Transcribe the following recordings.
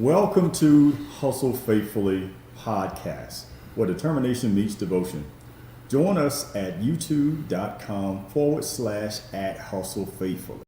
Welcome to Hustle Faithfully podcast, where determination meets devotion. Join us at youtube.com/at Hustle Faithfully.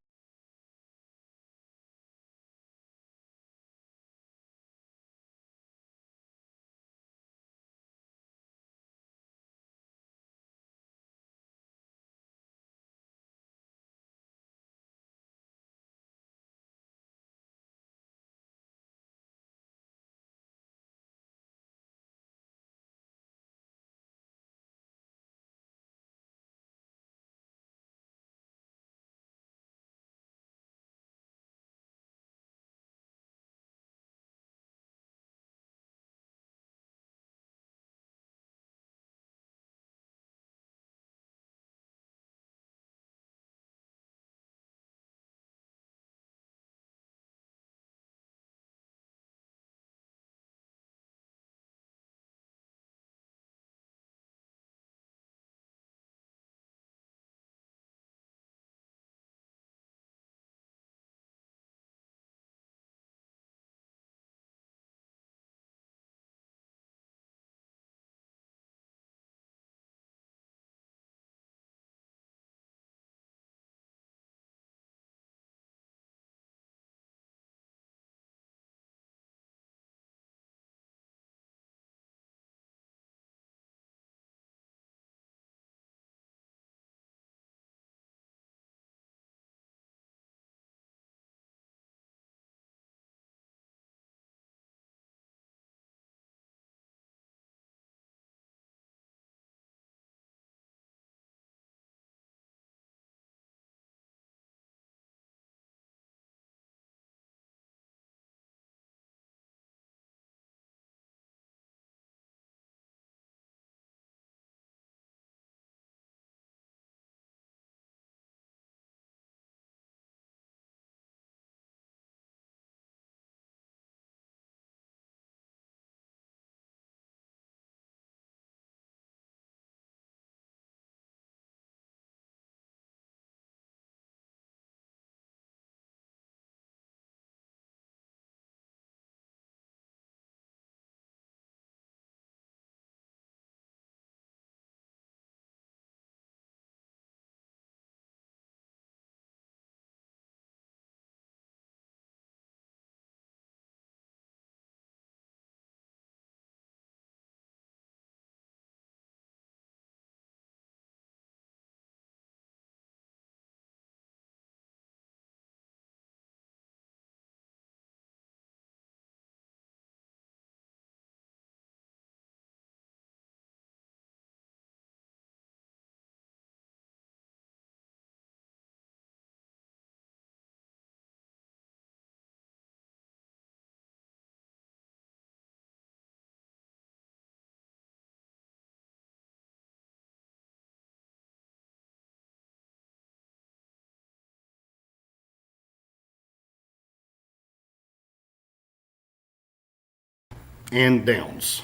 And downs.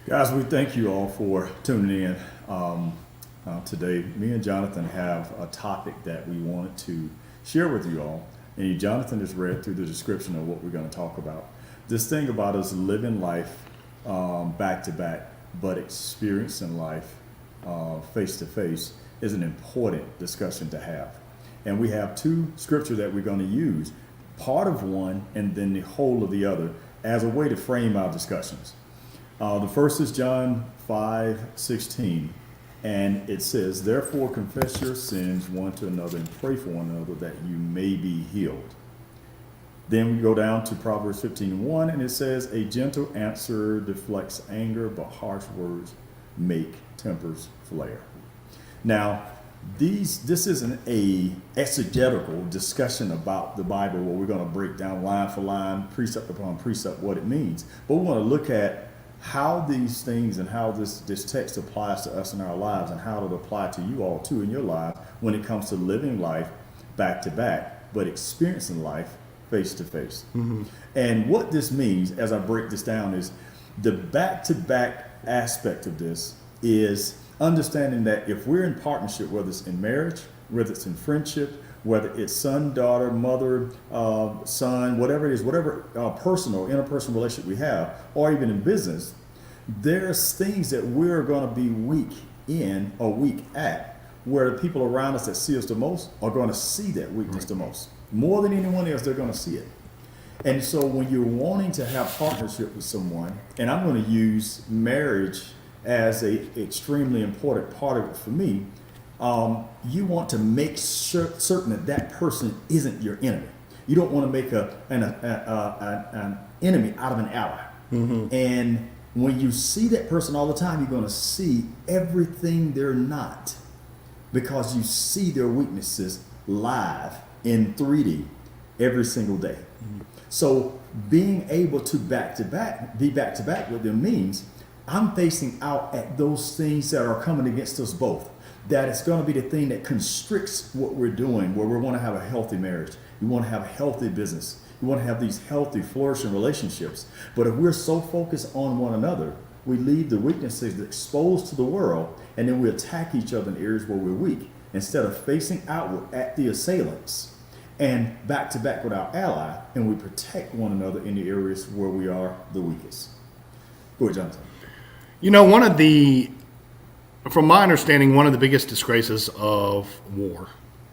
Guys, we thank you all for tuning in. Today, me and Jonathan have a topic that we wanted to share with you all. And Jonathan has read through the description of what we're going to talk about. This thing about us living life back to back, but experiencing life face to face is an important discussion to have. And we have two scriptures that we're going to use, part of one and then the whole of the other, as a way to frame our discussions. The first is John 5:16, and it says, "Therefore confess your sins one to another and pray for one another that you may be healed." Then we go down to Proverbs 15:1, and it says, "A gentle answer deflects anger, but harsh words make tempers flare." Now, this isn't a exegetical discussion about the Bible where we're going to break down line for line, precept upon precept, what it means. But we want to look at how these things and how this text applies to us in our lives and how it'll apply to you all too in your lives when it comes to living life back to back, but experiencing life face to face. And what this means, as I break this down, is the back to back aspect of this is understanding that if we're in partnership, whether it's in marriage, whether it's in friendship, whether it's son, daughter, mother, son, whatever it is, whatever personal, interpersonal relationship we have, or even in business, there's things that we're going to be weak in or weak at, where the people around us that see us the most are going to see that weakness the most. More than anyone else, they're going to see it. And so when you're wanting to have partnership with someone, and I'm going to use marriage as a extremely important part of it for me, you want to make certain that that person isn't your enemy. You don't want to make an enemy out of an ally. And when you see that person all the time, you're going to see everything they're not, because you see their weaknesses live in 3D every single day. So being able to be back to back with them means I'm facing out at those things that are coming against us both. That it's going to be the thing that constricts what we're doing, where we want to have a healthy marriage. We want to have a healthy business. We want to have these healthy, flourishing relationships. But if we're so focused on one another, we leave the weaknesses exposed to the world, and then we attack each other in areas where we're weak, instead of facing outward at the assailants and back to back with our ally, and we protect one another in the areas where we are the weakest. Go ahead, Jonathan. You know, from my understanding, one of the biggest disgraces of war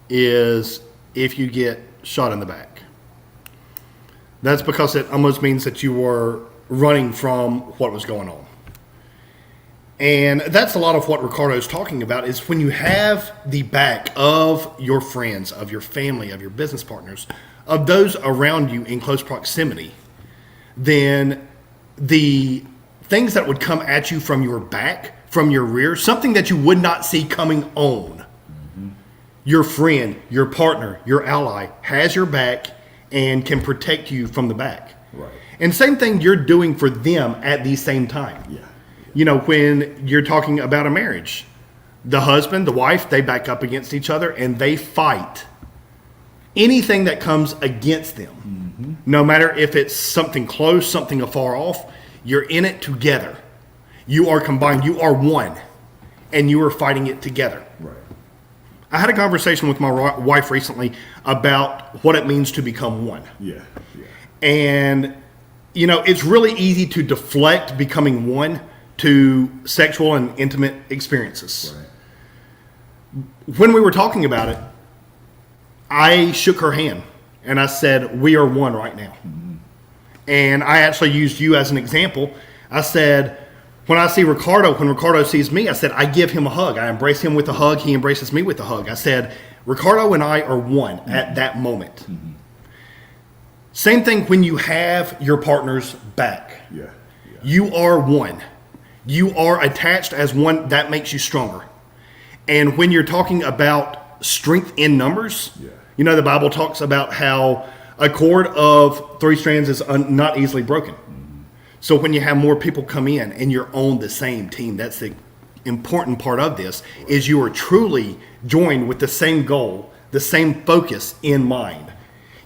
is if you get shot in the back. That's because it almost means that you were running from what was going on. And that's a lot of what Ricardo is talking about, is when you have the back of your friends, of your family, of your business partners, of those around you in close proximity, then the things that would come at you from your back, from your rear, something that you would not see coming on, your friend, your partner, your ally has your back and can protect you from the back. Right. And same thing you're doing for them at the same time. Yeah. You know, when you're talking about a marriage, the husband, the wife, they back up against each other and they fight anything that comes against them. No matter if it's something close, something afar off, you're in it together. You are combined. You are one. And you are fighting it together. Right. I had a conversation with my wife recently about what it means to become one. Yeah. And, you know, it's really easy to deflect becoming one to sexual and intimate experiences. Right. When we were talking about it, I shook her hand and I said, we are one right now. And I actually used you as an example. I said, when I see Ricardo, when Ricardo sees me, I said, I give him a hug. I embrace him with a hug. He embraces me with a hug. I said, Ricardo and I are one at that moment. Same thing when you have your partner's back. Yeah. You are one. You are attached as one. That makes you stronger. And when you're talking about strength in numbers, you know, the Bible talks about how a cord of 3 strands is not easily broken. So when you have more people come in and you're on the same team, that's the important part of this, is you are truly joined with the same goal, the same focus in mind.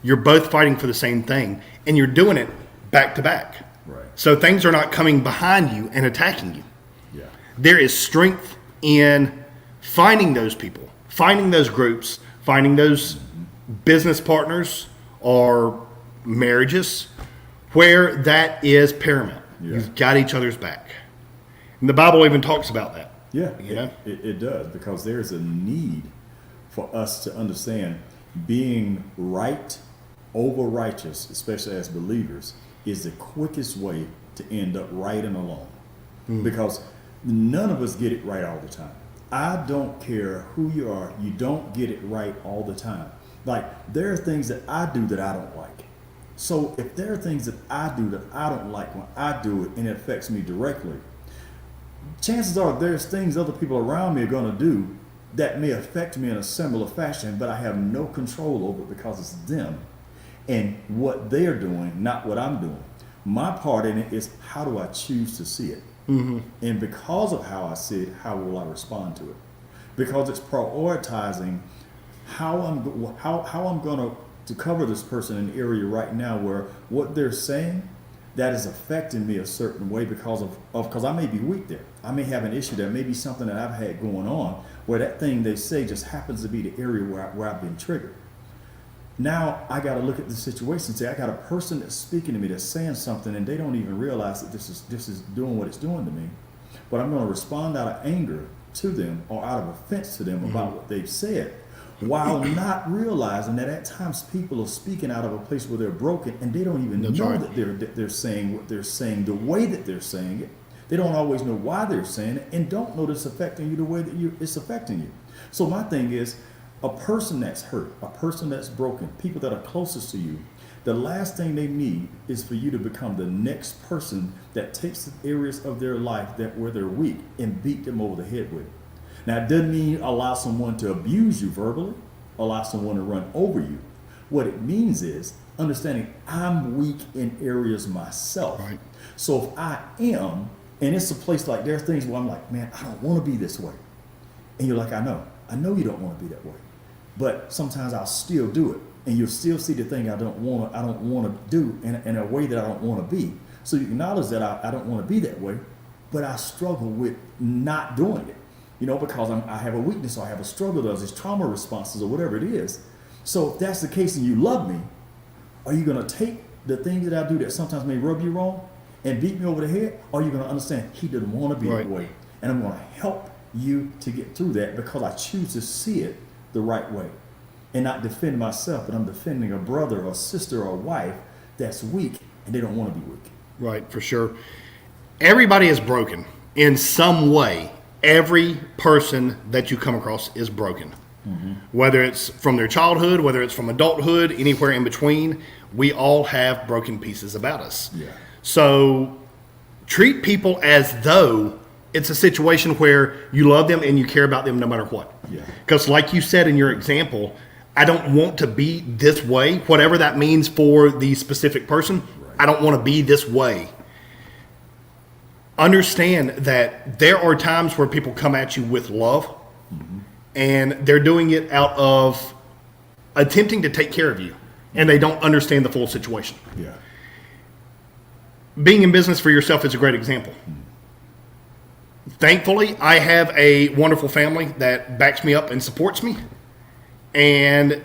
You're both fighting for the same thing, and you're doing it back to back. Right. So things are not coming behind you and attacking you. Yeah. There is strength in finding those people, finding those groups, finding those business partners or marriages where that is paramount. Yeah. You've got each other's back. And the Bible even talks about that. Yeah, You know? it does, because there's a need for us to understand being right over righteous, especially as believers, is the quickest way to end up right and alone. Because none of us get it right all the time. I don't care who you are, you don't get it right all the time. Like, there are things that I do that I don't like. So if there are things that I do that I don't like when I do it and it affects me directly, chances are there's things other people around me are going to do that may affect me in a similar fashion, but I have no control over it because it's them and what they're doing, not what I'm doing. My part in it is, how do I choose to see it? And because of how I see it, how will I respond to it? Because it's prioritizing how I'm going to cover this person in an area right now where what they're saying, that is affecting me a certain way because I may be weak there. I may have an issue. There may be something that I've had going on where that thing they say just happens to be the area where I've been triggered. Now I got to look at the situation and say, I got a person that's speaking to me, that's saying something, and they don't even realize that this is doing what it's doing to me. But I'm going to respond out of anger to them or out of offense to them about what they've said, while not realizing that at times people are speaking out of a place where they're broken and they don't even know that they're saying what they're saying the way that they're saying it. They don't always know why they're saying it and don't know that it's affecting you the way that it's affecting you. So my thing is, a person that's hurt, a person that's broken, people that are closest to you, the last thing they need is for you to become the next person that takes the areas of their life that where they're weak and beat them over the head with it. Now, it doesn't mean allow someone to abuse you verbally, allow someone to run over you. What it means is understanding I'm weak in areas myself. Right. So if I am, and it's a place like there's things where I'm like, man, I don't want to be this way. And you're like, I know you don't want to be that way. But sometimes I'll still do it. And you'll still see the thing I don't want to do in a way that I don't want to be. So you acknowledge that I don't want to be that way, but I struggle with not doing it. Because I have a weakness or I have a struggle, there's these trauma responses or whatever it is. So if that's the case and you love me, are you going to take the things that I do that sometimes may rub you wrong and beat me over the head? Or are you going to understand he didn't want to be that way? And I'm going to help you to get through that because I choose to see it the right way and not defend myself, but I'm defending a brother or sister or wife that's weak and they don't want to be weak. Right, for sure. Everybody is broken in some way. Every person that you come across is broken. Mm-hmm. Whether it's from their childhood, whether it's from adulthood, anywhere in between, we all have broken pieces about us. Yeah. So treat people as though it's a situation where you love them and you care about them no matter what. Yeah. Because like you said in your example, I don't want to be this way, whatever that means for the specific person. Right. I don't want to be this way. Understand that there are times where people come at you with love, mm-hmm. and they're doing it out of attempting to take care of you, and they don't understand the full situation. Yeah. Being in business for yourself is a great example. Mm-hmm. Thankfully, I have a wonderful family that backs me up and supports me. And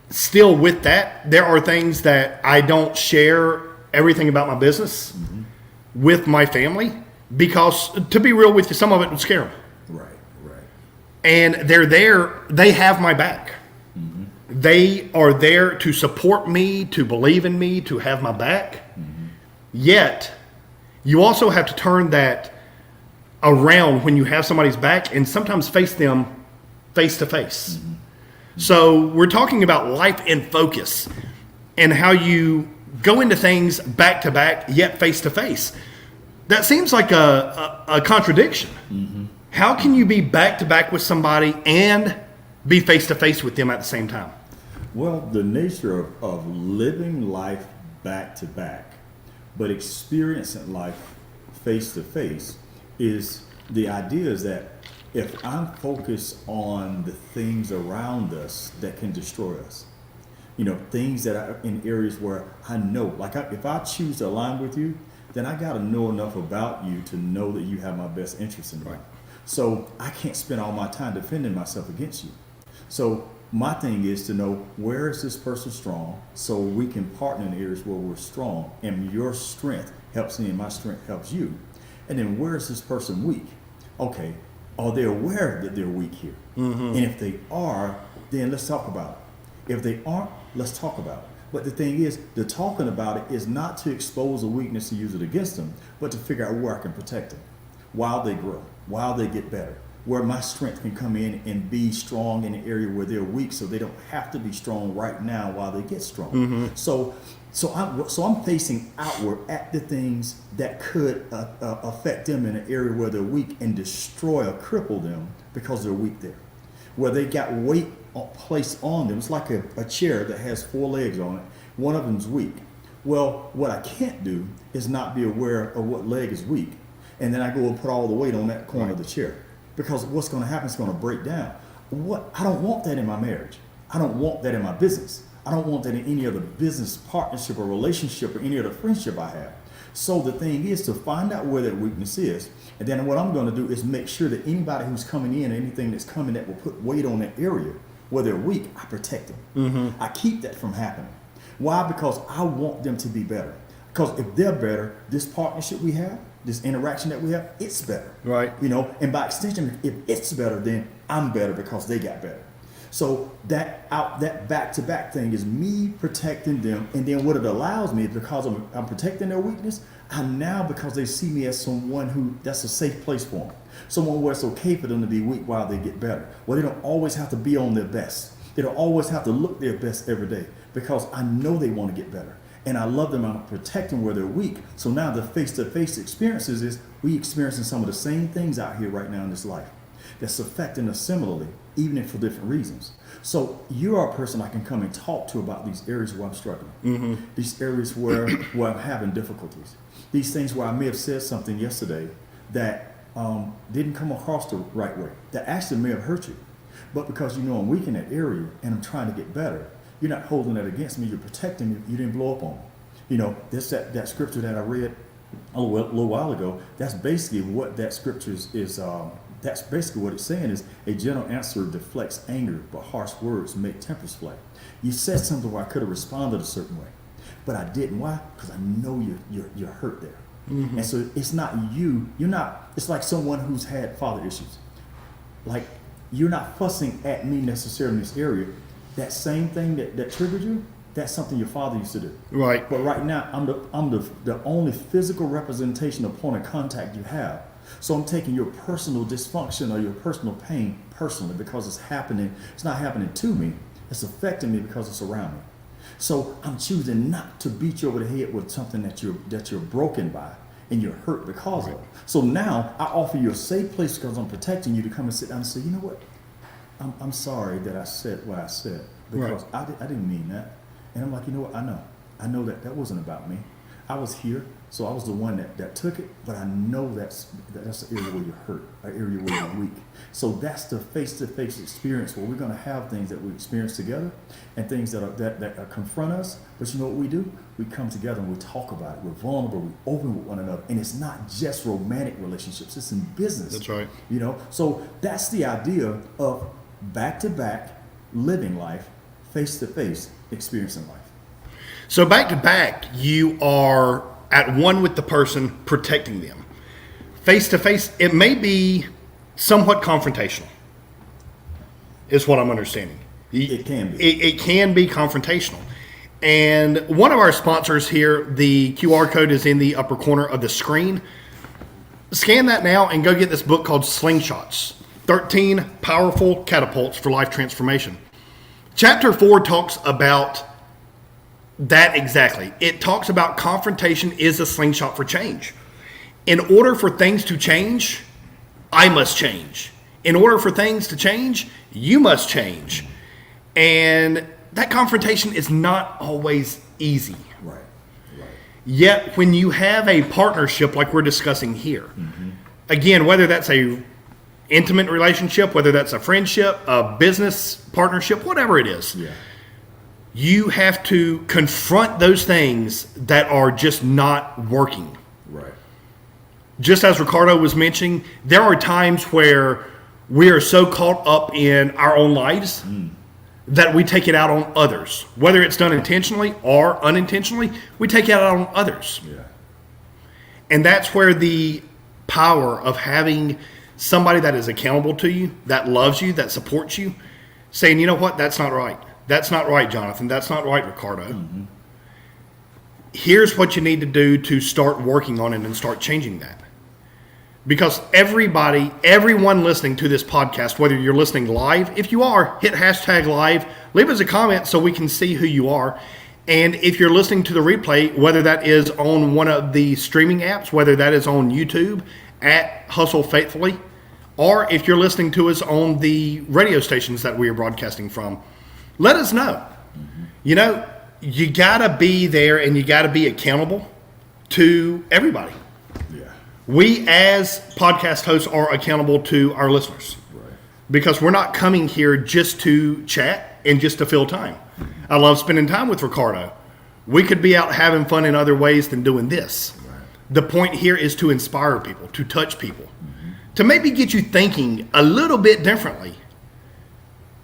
still with that, there are things that I don't share everything about my business mm-hmm. with my family because, to be real with you, some of it would scare them. Right. And they're there, they have my back. Mm-hmm. They are there to support me, to believe in me, to have my back. Mm-hmm. Yet, you also have to turn that around when you have somebody's back and sometimes face them face to face. Mm-hmm. So we're talking about life in focus and how you go into things back to back, yet face to face. That seems like a contradiction. Mm-hmm. How can you be back to back with somebody and be face to face with them at the same time? Well, the nature of living life back to back, but experiencing life face to face is the idea is that if I'm focused on the things around us that can destroy us, things that are in areas where I know, if I choose to align with you, then I got to know enough about you to know that you have my best interest in mind. So I can't spend all my time defending myself against you. So my thing is to know, where is this person strong so we can partner in areas where we're strong and your strength helps me and my strength helps you. And then where is this person weak? Okay. Are they aware that they're weak here? Mm-hmm. And if they are, then let's talk about it. If they aren't, let's talk about it. But the thing is, the talking about it is not to expose a weakness and use it against them, but to figure out where I can protect them while they grow, while they get better, where my strength can come in and be strong in the area where they're weak so they don't have to be strong right now while they get strong. Mm-hmm. So I'm facing outward at the things that could affect them in an area where they're weak and destroy or cripple them because they're weak there. Where they got weight placed on them. It's like a chair that has 4 legs on it. One of them's weak. Well, what I can't do is not be aware of what leg is weak. And then I go and put all the weight on that corner of the chair. Because what's going to happen is going to break down. I don't want that in my marriage. I don't want that in my business. I don't want that in any other business partnership or relationship or any other friendship I have. So the thing is to find out where that weakness is. And then what I'm going to do is make sure that anybody who's coming in, anything that's coming that will put weight on that area, where they're weak, I protect them. I keep that from happening. Why? Because I want them to be better. Because if they're better, this partnership we have, this interaction that we have, it's better. Right. And by extension, if it's better, then I'm better because they got better. So that back-to-back thing is me protecting them, and then what it allows me, because I'm protecting their weakness, because they see me as someone that's a safe place for them. Someone where it's okay for them to be weak while they get better. Where they don't always have to be on their best. They don't always have to look their best every day, because I know they want to get better. And I love them, I'm protecting where they're weak. So now the face-to-face experiences is we experiencing some of the same things out here right now in this life that's affecting us similarly, even if for different reasons. So you are a person I can come and talk to about these areas where I'm struggling, these areas where I'm having difficulties, these things where I may have said something yesterday that didn't come across the right way, that actually may have hurt you. But because I'm weak in that area and I'm trying to get better, you're not holding that against me, you're protecting me, you didn't blow up on me. This that scripture that I read a little while ago, that's basically what that scripture is that's basically what it's saying is a gentle answer deflects anger, but harsh words make tempers flare. You said something where I could have responded a certain way, but I didn't. Why? Because I know you're hurt there. And so it's not you. You're not. It's like someone who's had father issues. Like you're not fussing at me necessarily in this area. That same thing that triggered you, that's something your father used to do. Right. But right now, I'm the only physical representation of point of contact you have. So I'm taking your personal dysfunction or your personal pain personally because it's happening. It's not happening to me. It's affecting me because it's around me. So I'm choosing not to beat you over the head with something that you're broken by and you're hurt because of. So now I offer you a safe place because I'm protecting you to come and sit down and say, you know what? I'm sorry that I said what I said because I didn't mean that. And I'm like, you know what? I know that wasn't about me. I was here, so I was the one that took it, but I know that's the area where you're hurt, an area where you're weak. So that's the face-to-face experience where we're going to have things that we experience together and things that confront us. But you know what we do? We come together and we talk about it. We're vulnerable. We open with one another. And it's not just romantic relationships. It's in business. That's right. So that's the idea of back-to-back living life, face-to-face experiencing life. So back to back, you are at one with the person, protecting them. Face to face, it may be somewhat confrontational, is what I'm understanding. It can be. It can be confrontational. And one of our sponsors here, the QR code is in the upper corner of the screen. Scan that now and go get this book called Slingshots, 13 Powerful Catapults for Life Transformation. Chapter 4 talks about that exactly. It talks about confrontation is a slingshot for change. In order for things to change, I must change. In order for things to change, you must change. And that confrontation is not always easy. Right. Yet when you have a partnership like we're discussing here, again, whether that's a intimate relationship, whether that's a friendship, a business partnership, whatever it is, you have to confront those things that are just not working. Right. Just as Ricardo was mentioning, there are times where we are so caught up in our own lives that we take it out on others. Whether it's done intentionally or unintentionally, we take it out on others. Yeah. And that's where the power of having somebody that is accountable to you, that loves you, that supports you, saying, you know what, that's not right. That's not right, Jonathan. That's not right, Ricardo. Here's what you need to do to start working on it and start changing that. Because everyone listening to this podcast, whether you're listening live, if you are, hit hashtag live, leave us a comment so we can see who you are. And if you're listening to the replay, whether that is on one of the streaming apps, whether that is on YouTube at Hustle Faithfully, or if you're listening to us on the radio stations that we are broadcasting from, let us know. You got to be there and you got to be accountable to everybody. Yeah. We as podcast hosts are accountable to our listeners. Right. Because we're not coming here just to chat and just to fill time. I love spending time with Ricardo. We could be out having fun in other ways than doing this. Right. The point here is to inspire people, to touch people, to maybe get you thinking a little bit differently.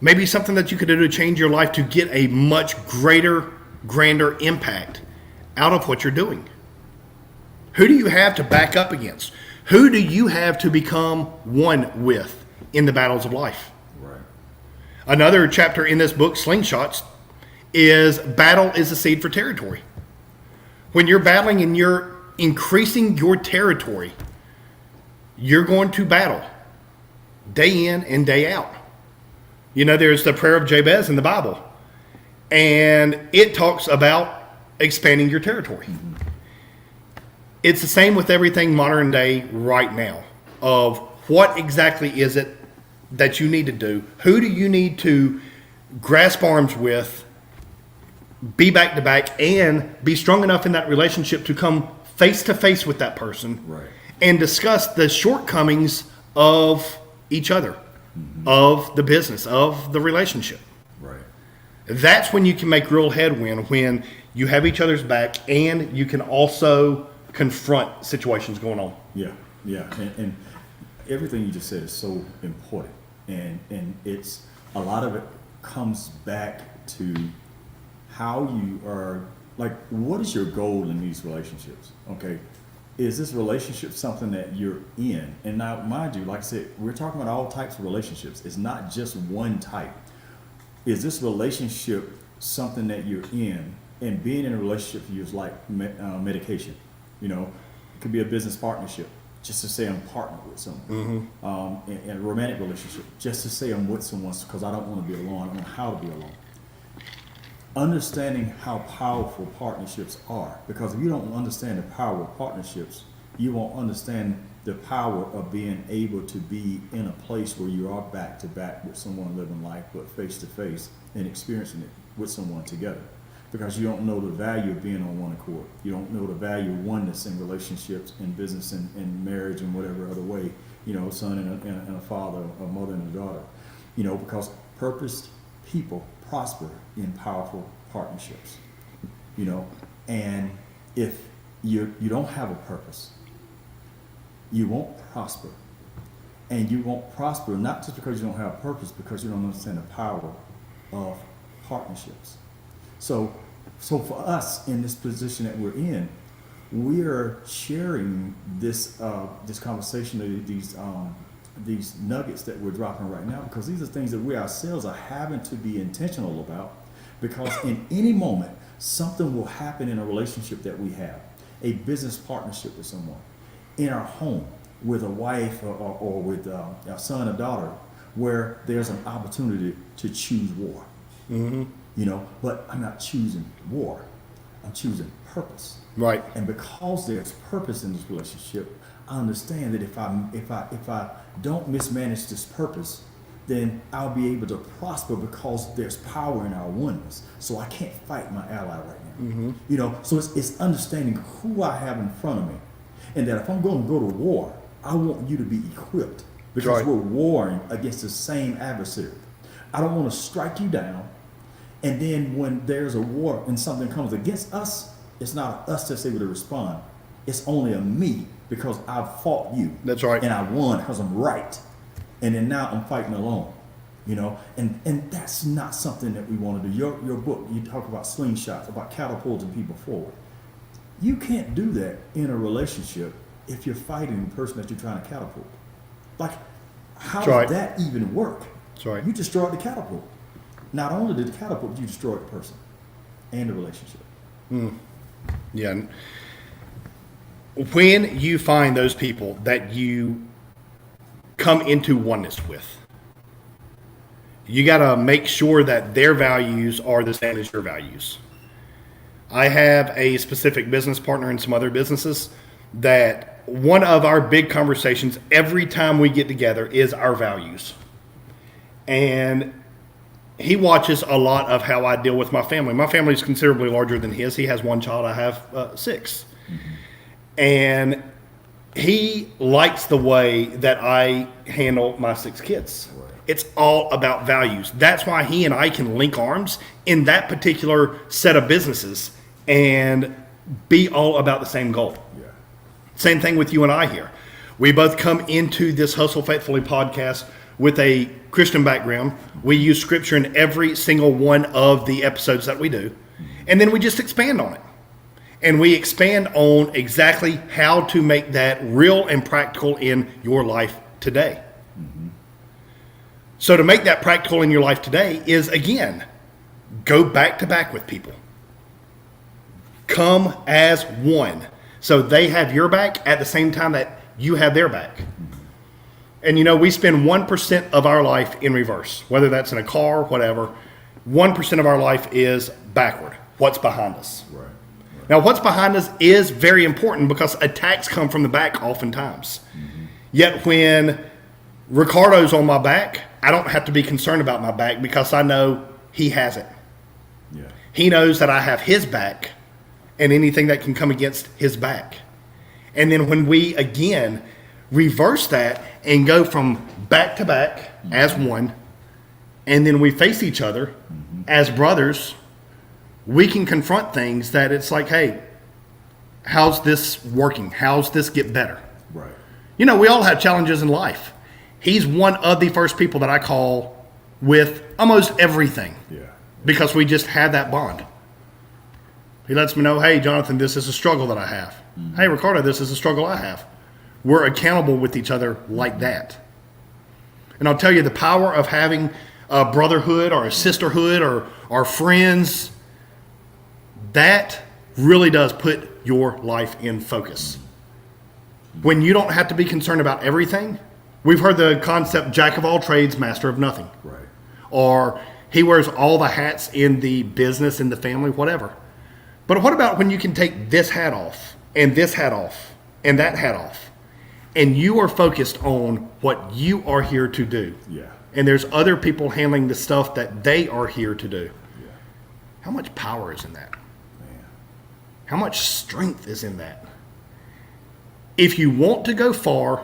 Maybe something that you could do to change your life to get a much greater, grander impact out of what you're doing. Who do you have to back up against? Who do you have to become one with in the battles of life? Right. Another chapter in this book, Slingshots, is battle is a seed for territory. When you're battling and you're increasing your territory, you're going to battle day in and day out. You know, there's the prayer of Jabez in the Bible, and it talks about expanding your territory. Mm-hmm. It's the same with everything modern day right now of what exactly is it that you need to do? Who do you need to grasp arms with, be back to back, and be strong enough in that relationship to come face to face with that person, right, and discuss the shortcomings of each other, mm-hmm. of the business, of the relationship. Right. That's when you can make real headway, when you have each other's back and you can also confront situations going on. Yeah, yeah, and everything you just said is so important, and it's a lot of it comes back to how you are, like, what is your goal in these relationships? Okay, is this relationship something that you're in? And now, mind you, like I said, we're talking about all types of relationships. It's not just one type. Is this relationship something that you're in? And being in a relationship for you is like medication. You know, it could be a business partnership, just to say I'm partnered with someone. Mm-hmm. In a romantic relationship, just to say I'm with someone because I don't want to be alone. I don't know how to be alone. Understanding how powerful partnerships are, because if you don't understand the power of partnerships, you won't understand the power of being able to be in a place where you are back to back with someone living life, but face to face and experiencing it with someone together. Because you don't know the value of being on one accord. You don't know the value of oneness in relationships, in business, and marriage, and whatever other way. You know, a son and a father, a mother and a daughter. You know, because purposed people prosper in powerful partnerships. You know, and if you don't have a purpose, you won't prosper. And you won't prosper not just because you don't have a purpose, because you don't understand the power of partnerships. So for us in this position that we're in, we are sharing this conversation, these nuggets that we're dropping right now, because these are things that we ourselves are having to be intentional about, because in any moment something will happen in a relationship that we have, a business partnership with someone, in our home with a wife or with a son or daughter, where there's an opportunity to choose war. Mm-hmm. You know, but I'm not choosing war. I'm choosing purpose. Right. And because there's purpose in this relationship, I understand that if I don't mismanage this purpose, then I'll be able to prosper, because there's power in our oneness. So I can't fight my ally right now. Mm-hmm. You know, so it's understanding who I have in front of me, and that if I'm going to go to war, I want you to be equipped, because right. we're warring against the same adversary. I don't want to strike you down. And then when there's a war and something comes against us, it's not us that's able to respond. It's only a me, because I've fought you. That's right. And I won because I'm right. And then now I'm fighting alone. You know, and that's not something that we want to do. Your book, you talk about slingshots, about catapulting people forward. You can't do that in a relationship if you're fighting the person that you're trying to catapult. Like, how does that even work? That's right. You destroyed the catapult. Not only did the catapult, but you destroyed the person and the relationship. Mm. Yeah. When you find those people that you come into oneness with, you got to make sure that their values are the same as your values. I have a specific business partner in some other businesses that one of our big conversations every time we get together is our values. And he watches a lot of how I deal with my family. My family is considerably larger than his. He has one child. I have 6. Mm-hmm. And he likes the way that I handle my 6 kids. Right. It's all about values. That's why he and I can link arms in that particular set of businesses and be all about the same goal. Yeah. Same thing with you and I here. We both come into this Hustle Faithfully podcast with a Christian background. We use scripture in every single one of the episodes that we do. And then we just expand on it. And we expand on exactly how to make that real and practical in your life today. So to make that practical in your life today is, again, go back to back with people. Come as one. So they have your back at the same time that you have their back. And we spend 1% of our life in reverse, whether that's in a car, whatever. 1% of our life is backward. What's behind us? Right. Now, what's behind us is very important because attacks come from the back oftentimes. Yet when Ricardo's on my back, I don't have to be concerned about my back because I know he has it. Yeah. He knows that I have his back and anything that can come against his back. And then when we, again, reverse that and go from back to back as one, and then we face each other as brothers, we can confront things that it's like, hey, how's this working? How's this get better? Right. We all have challenges in life. He's one of the first people that I call with almost everything. Yeah. Because we just have that bond. He lets me know, hey, Jonathan, this is a struggle that I have. Hey, Ricardo, this is a struggle I have. We're accountable with each other like that. And I'll tell you, the power of having a brotherhood or a sisterhood or friends, that really does put your life in focus. When you don't have to be concerned about everything, we've heard the concept, jack of all trades, master of nothing. Right. Or he wears all the hats in the business, in the family, whatever. But what about when you can take this hat off and this hat off and that hat off, and you are focused on what you are here to do? Yeah. And there's other people handling the stuff that they are here to do. Yeah. How much power is in that? Man. How much strength is in that? If you want to go far,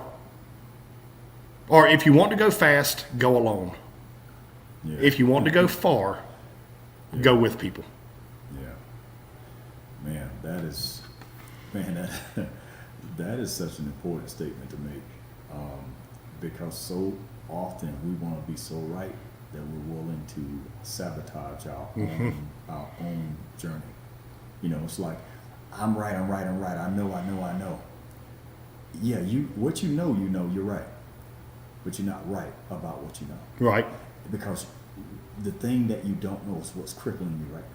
or if you want to go fast, go alone. Yeah. If you want to go far, go with people. Yeah. Man, that is such an important statement to make, because so often we want to be so right that we're willing to sabotage our own journey. It's like, I'm right. I know. Yeah, what you know, you're right, but you're not right about what you know. Right. Because the thing that you don't know is what's crippling you right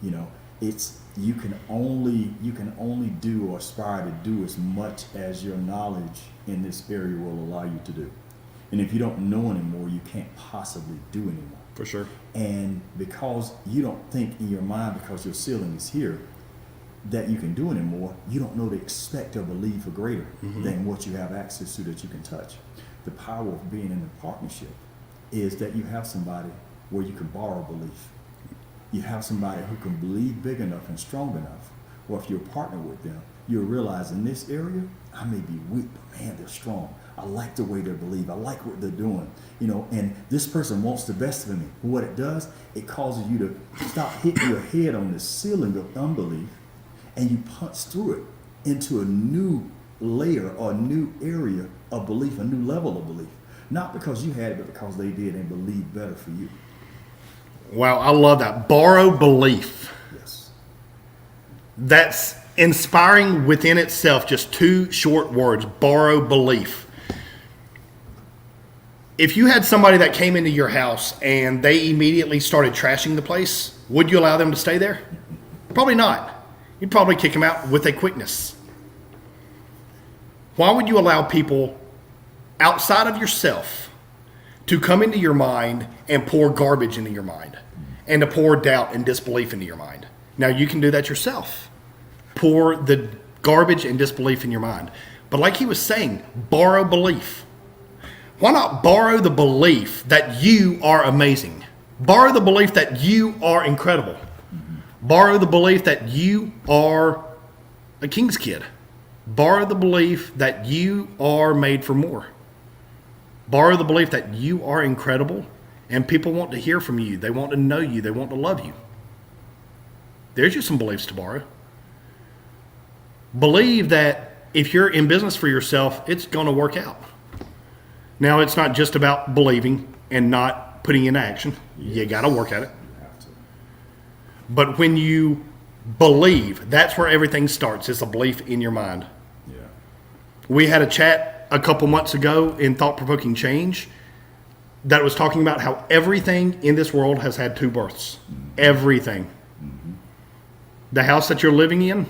now. It's you can only do or aspire to do as much as your knowledge in this area will allow you to do. And if you don't know anymore, you can't possibly do anymore. For sure. And because you don't think in your mind, because your ceiling is here, that you can do anymore, you don't know to expect or believe for greater than what you have access to that you can touch. The power of being in a partnership is that you have somebody where you can borrow belief. You have somebody who can believe big enough and strong enough, or if you're a partner with them, you'll realize in this area, I may be weak, but man, they're strong. I like the way they believe. I like what they're doing. And this person wants the best of me. What it does, it causes you to stop hitting your head on the ceiling of unbelief, and you punch through it into a new layer or a new area of belief, a new level of belief. Not because you had it, but because they did and believed better for you. Wow, I love that. Borrow belief. Yes. That's inspiring within itself. Just two short words. Borrow belief. If you had somebody that came into your house and they immediately started trashing the place, would you allow them to stay there? Probably not. You'd probably kick them out with a quickness. Why would you allow people outside of yourself to come into your mind and pour garbage into your mind and to pour doubt and disbelief into your mind? Now, you can do that yourself. Pour the garbage and disbelief in your mind. But like he was saying, borrow belief. Why not borrow the belief that you are amazing? Borrow the belief that you are incredible. Borrow the belief that you are a king's kid. Borrow the belief that you are made for more. Borrow the belief that you are incredible and people want to hear from you. They want to know you. They want to love you. There's just some beliefs to borrow. Believe that if you're in business for yourself, it's going to work out. Now, it's not just about believing and not putting in action. Yes. You got to work at it. You have to. But when you believe, that's where everything starts. It's a belief in your mind. Yeah. We had a chat a couple months ago in Thought Provoking Change that was talking about how everything in this world has had two births. Everything. The house that you're living in,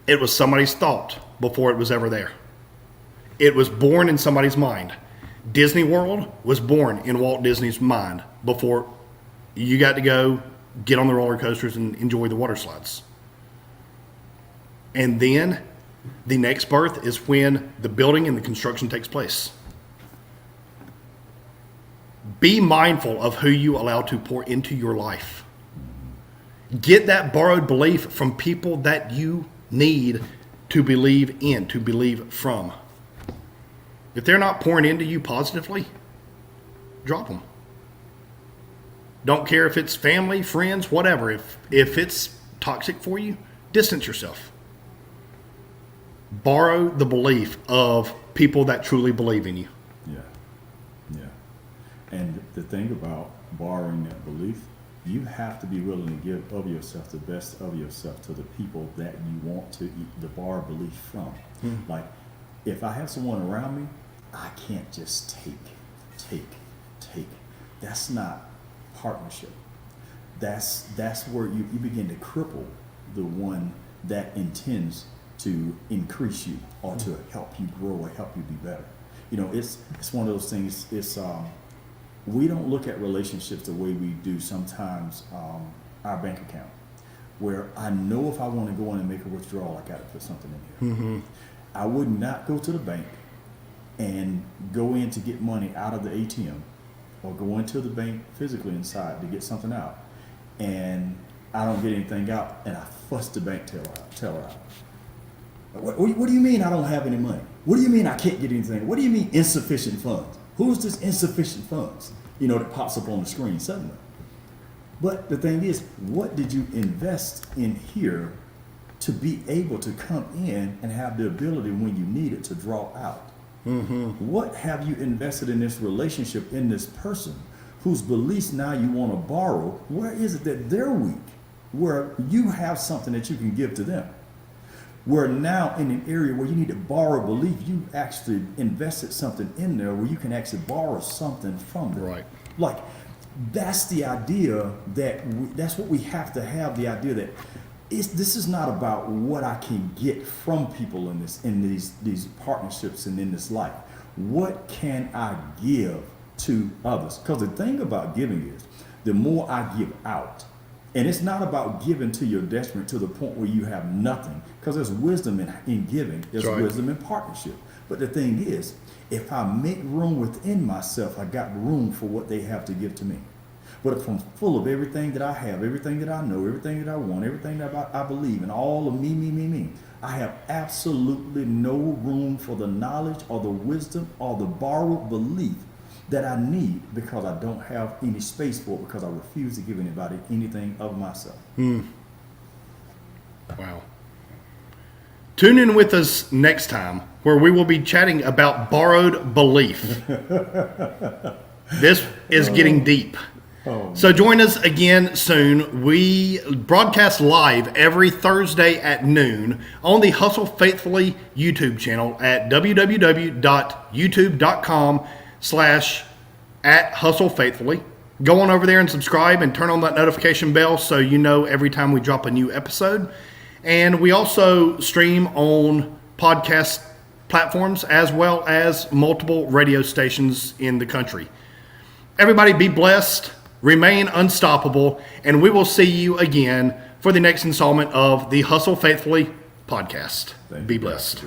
it was somebody's thought before it was ever there. It was born in somebody's mind. Disney World was born in Walt Disney's mind before you got to go get on the roller coasters and enjoy the water slides. And then the next birth is when the building and the construction takes place. Be mindful of who you allow to pour into your life. Get that borrowed belief from people that you need to believe in, to believe from. If they're not pouring into you positively, drop them. Don't care if it's family, friends, whatever. If it's toxic for you, distance yourself. Borrow the belief of people that truly believe in you. Yeah. Yeah. And the thing about borrowing that belief, you have to be willing to give of yourself the best of yourself to the people that you want to borrow belief from. Like, if I have someone around me, I can't just take. That's not partnership. That's where you begin to cripple the one that intends to increase you or to help you grow or help you be better. You know, it's one of those things. We don't look at relationships the way we do sometimes our bank account, where I know if I want to go in and make a withdrawal, I got to put something in here. I would not go to the bank and go in to get money out of the ATM or go into the bank physically inside to get something out, and I don't get anything out, and I fuss the bank teller out. What do you mean I don't have any money? What do you mean I can't get anything? What do you mean insufficient funds? Who's this insufficient funds? You know, that pops up on the screen suddenly. But the thing is, what did you invest in here to be able to come in and have the ability when you need it to draw out? What have you invested in this relationship, in this person whose beliefs now you want to borrow? Where is it that they're weak? Where you have something that you can give to them? Where now in an area where you need to borrow belief, you actually invested something in there where you can actually borrow something from them. Right. Like, that's the idea that's what we have to have, the idea that this is not about what I can get from people in these partnerships and in this life. What can I give to others? Because the thing about giving is, the more I give out, and it's not about giving to your detriment to the point where you have nothing, because there's wisdom in giving, there's wisdom in partnership. But the thing is, if I make room within myself, I got room for what they have to give to me. But if I'm full of everything that I have, everything that I know, everything that I want, everything that I believe, and all of me, I have absolutely no room for the knowledge or the wisdom or the borrowed belief that I need, because I don't have any space for it, because I refuse to give anybody anything of myself. Wow. Tune in with us next time, where we will be chatting about borrowed belief. This is getting deep. So join us again soon. We broadcast live every Thursday at noon on the Hustle Faithfully YouTube channel at www.youtube.com/@hustlefaithfully. Go on over there and subscribe and turn on that notification bell so you know every time we drop a new episode. And we also stream on podcast platforms as well as multiple radio stations in the country. Everybody be blessed, remain unstoppable, and we will see you again for the next installment of the Hustle Faithfully podcast. Be blessed.